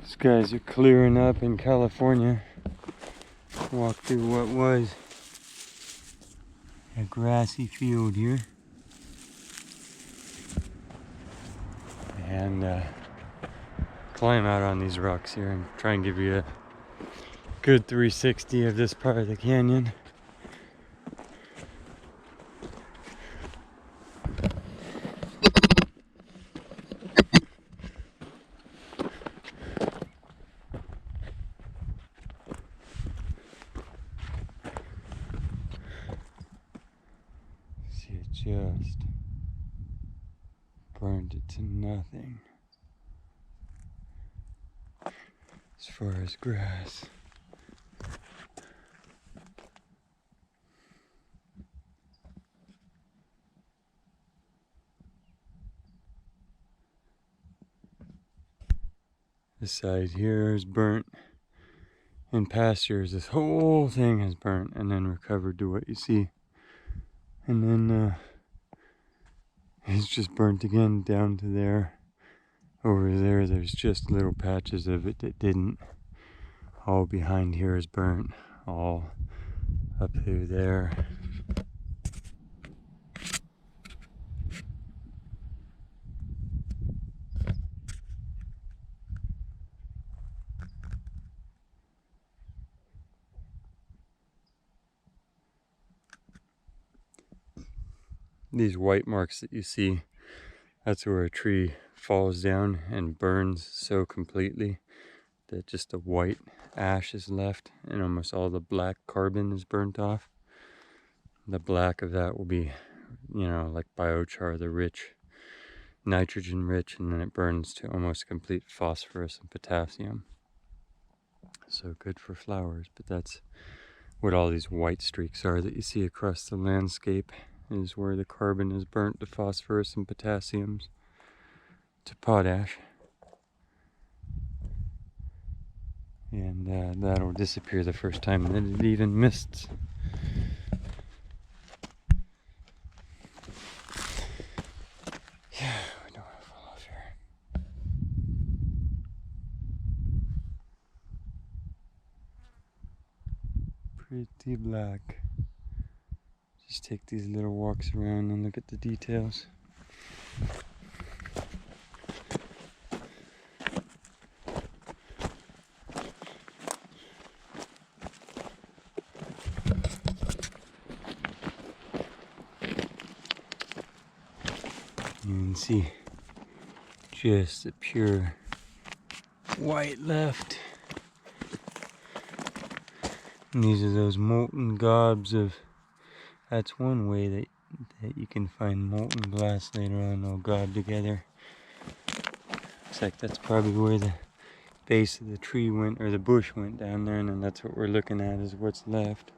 Skies are clearing up in California. Walk through what was a grassy field here. And climb out on these rocks here and try and give you a good 360 of this part of the canyon. See, it just burned it to nothing as far as grass. This side here is burnt. In past years, this whole thing has burnt and then recovered to what you see. And then it's just burnt again down to there. Over there, there's just little patches of it that didn't. All behind here is burnt. All up through there. These white marks that you see, that's where a tree falls down and burns so completely that just the white ash is left and almost all the black carbon is burnt off. The black of that will be, like biochar, the rich, nitrogen rich, and then it burns to almost complete phosphorus and potassium. So good for flowers, but that's what all these white streaks are that you see across the landscape, is where the carbon is burnt to phosphorus and potassiums to potash. And that'll disappear the first time that it even mists. Yeah, we don't want to fall off here. Pretty black. Just take these little walks around and look at the details. You can see just the pure white left. And these are those molten gobs of, that's one way that you can find molten glass later on, all gobbed together. Looks like that's probably where the base of the tree went, or the bush went down there, and then that's what we're looking at is what's left.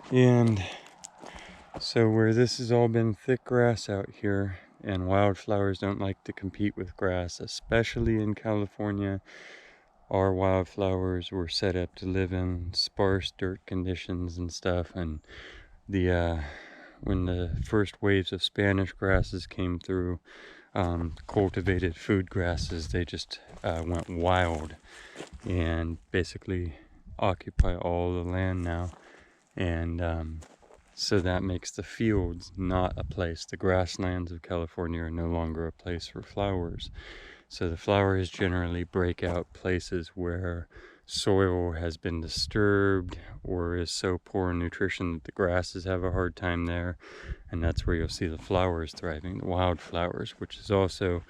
And so where this has all been thick grass out here, and wildflowers don't like to compete with grass, especially in California. Our wildflowers were set up to live in sparse dirt conditions and stuff, and when the first waves of Spanish grasses came through, cultivated food grasses, they just went wild and basically occupy all the land now. And so that makes the fields not a place. The grasslands of California are no longer a place for flowers. So the flowers generally break out places where soil has been disturbed or is so poor in nutrition that the grasses have a hard time there. And that's where you'll see the flowers thriving, the wildflowers, which is also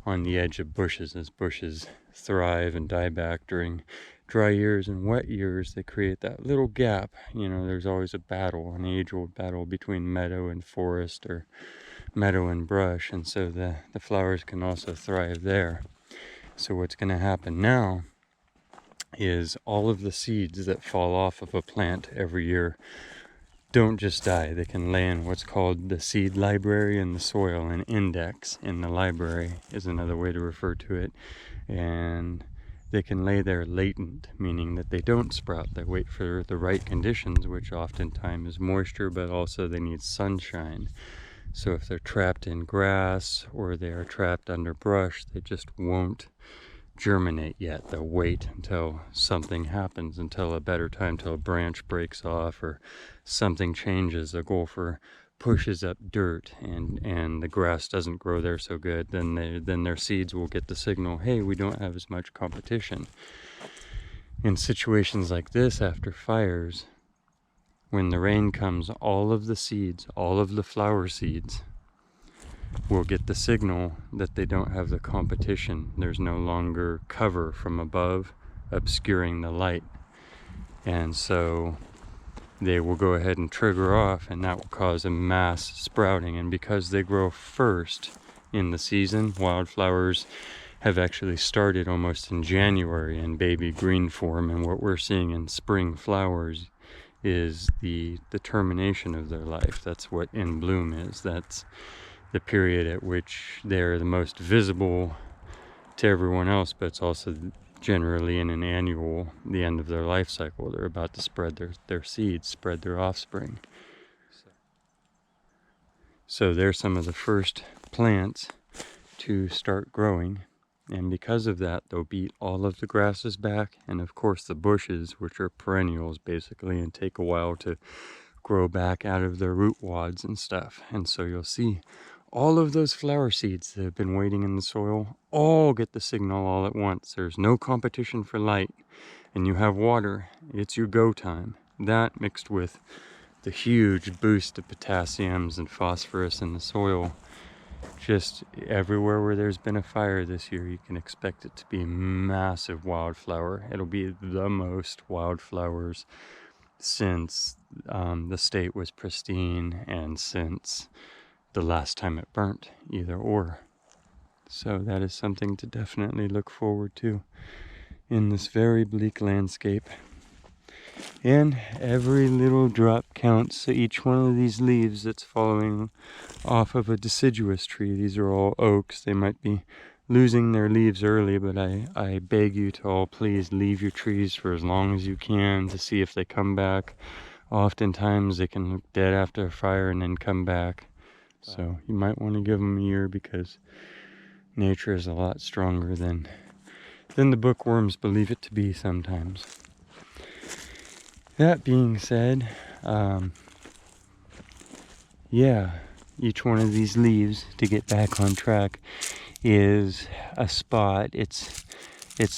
on the edge of bushes. As bushes thrive and die back during dry years and wet years, they create that little gap. There's always a battle, an age-old battle between meadow and forest, or meadow and brush, and so the flowers can also thrive there. So what's going to happen now is all of the seeds that fall off of a plant every year don't just die. They can lay in what's called the seed library in the soil. An index in the library is another way to refer to it. And they can lay there latent, meaning that they don't sprout. They wait for the right conditions, which oftentimes is moisture, but also they need sunshine. So if they're trapped in grass or they are trapped under brush, they just won't germinate yet. They'll wait until something happens, until a better time, until a branch breaks off or something changes. A gopher pushes up dirt and the grass doesn't grow there so good, then their seeds will get the signal, hey, we don't have as much competition. In situations like this, after fires, when the rain comes, all of the seeds, all of the flower seeds, will get the signal that they don't have the competition. There's no longer cover from above obscuring the light. And so they will go ahead and trigger off, and that will cause a mass sprouting. And because they grow first in the season, wildflowers have actually started almost in January in baby green form, and what we're seeing in spring flowers is the termination of their life. That's what in bloom is. That's the period at which they're the most visible to everyone else, but it's also generally in an annual, the end of their life cycle. They're about to spread their seeds, spread their offspring. So they're some of the first plants to start growing, and because of that, they'll beat all of the grasses back, and of course the bushes, which are perennials basically, and take a while to grow back out of their root wads and stuff. And so you'll see all of those flower seeds that have been waiting in the soil all get the signal all at once. There's no competition for light, and you have water. It's your go time. That mixed with the huge boost of potassiums and phosphorus in the soil, just everywhere where there's been a fire this year, you can expect it to be massive wildflower. It'll be the most wildflowers since the state was pristine and since the last time it burnt, either or. So that is something to definitely look forward to in this very bleak landscape. And every little drop counts. So each one of these leaves that's falling off of a deciduous tree, these are all oaks, they might be losing their leaves early, but I beg you to all please leave your trees for as long as you can to see if they come back. Oftentimes they can look dead after a fire and then come back. So you might want to give them a year, because nature is a lot stronger than the bookworms believe it to be sometimes. That being said, yeah, each one of these leaves, to get back on track, is a spot. It's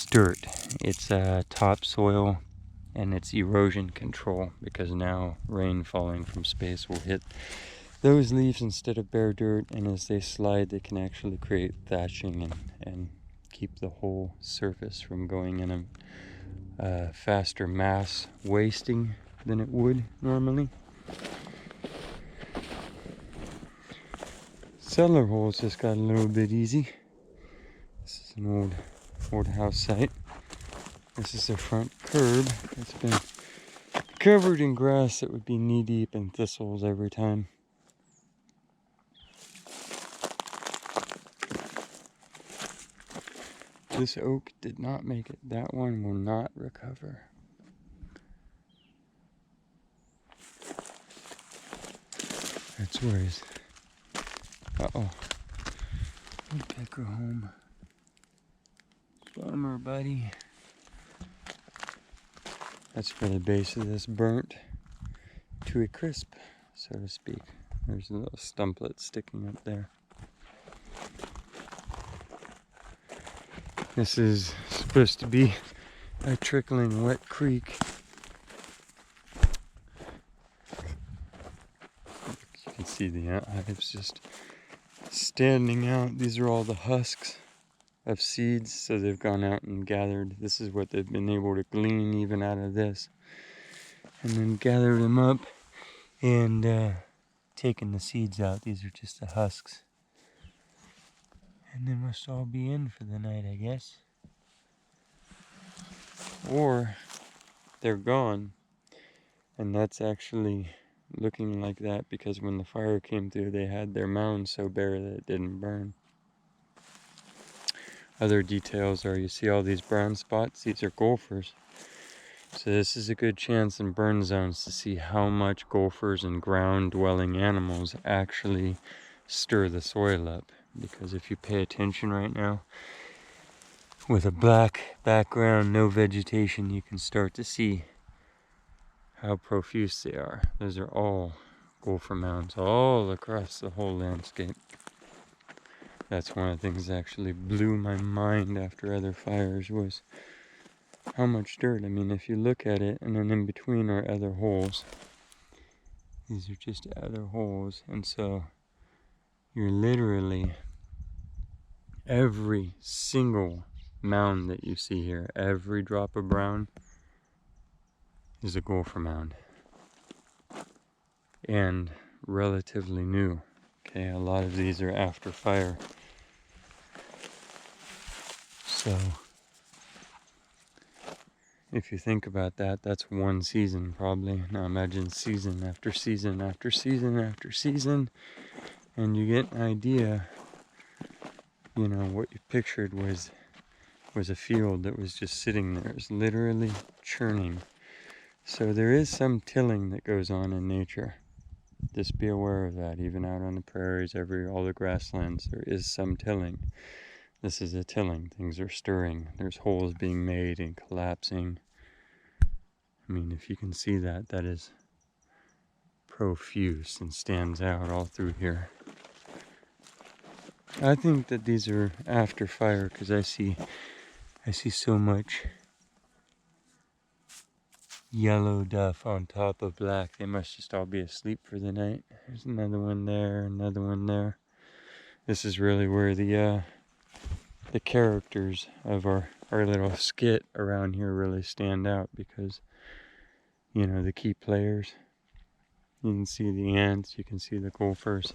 dirt. It's topsoil, and it's erosion control, because now rain falling from space will hit those leaves instead of bare dirt, and as they slide they can actually create thatching and keep the whole surface from going in a faster mass wasting than it would normally. Cellar holes just got a little bit easy. This is an old house site. This is the front curb. It's been covered in grass that would be knee deep in thistles every time. This oak did not make it. That one will not recover. That's where his woodpecker home. Bummer, buddy. That's where the base of this burnt to a crisp, so to speak. There's a little stumplet sticking up there. This is supposed to be a trickling wet creek. You can see the anthives just standing out. These are all the husks of seeds, so they've gone out and gathered. This is what they've been able to glean even out of this, and then gathered them up and taken the seeds out. These are just the husks, and they must all be in for the night, I guess, or they're gone. And that's actually looking like that because when the fire came through, they had their mound so bare that it didn't burn. Other details are, you see all these brown spots? These are gophers. So this is a good chance in burn zones to see how much gophers and ground-dwelling animals actually stir the soil up. Because if you pay attention right now, with a black background, no vegetation, you can start to see how profuse they are. Those are all gopher mounds all across the whole landscape. That's one of the things that actually blew my mind after other fires, was how much dirt. I mean, if you look at it, and then in between are other holes. These are just other holes, and so you're literally, every single mound that you see here, every drop of brown is a gopher mound. And relatively new. Okay, a lot of these are after fire. So if you think about that, that's one season probably. Now imagine season after season after season after season, and you get an idea, you know, what you pictured was a field that was just sitting there. It's literally churning. So there is some tilling that goes on in nature. Just be aware of that. Even out on the prairies, all the grasslands, there is some tilling. This is a tilling. Things are stirring. There's holes being made and collapsing. I mean, if you can see that, that is profuse and stands out all through here. I think that these are after fire because I see so much yellow duff on top of black. They must just all be asleep for the night. There's another one there, another one there. This is really where the characters of our little skit around here really stand out, because, you know, the key players. You can see the ants, you can see the gophers.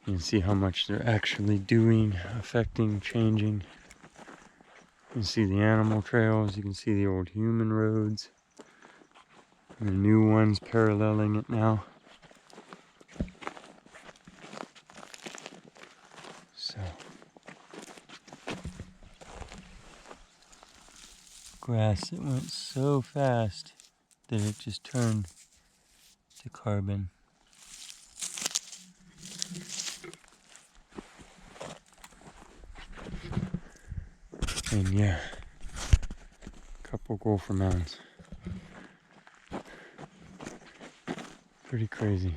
You can see how much they're actually doing, affecting, changing. You can see the animal trails, you can see the old human roads. And the new ones paralleling it now. So, grass that went so fast that it just turned to carbon. And yeah, a couple gopher mounds. Pretty crazy.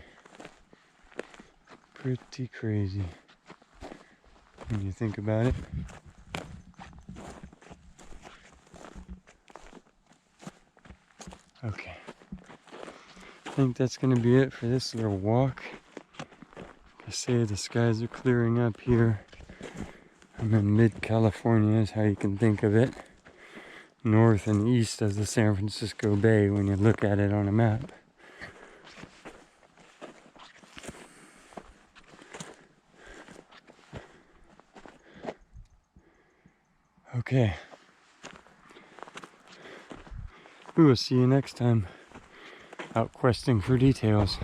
Pretty crazy when you think about it. Okay. I think that's going to be it for this little walk. I say the skies are clearing up here. I'm in mid-California is how you can think of it. North and east of the San Francisco Bay when you look at it on a map. Okay. We will see you next time out questing for details.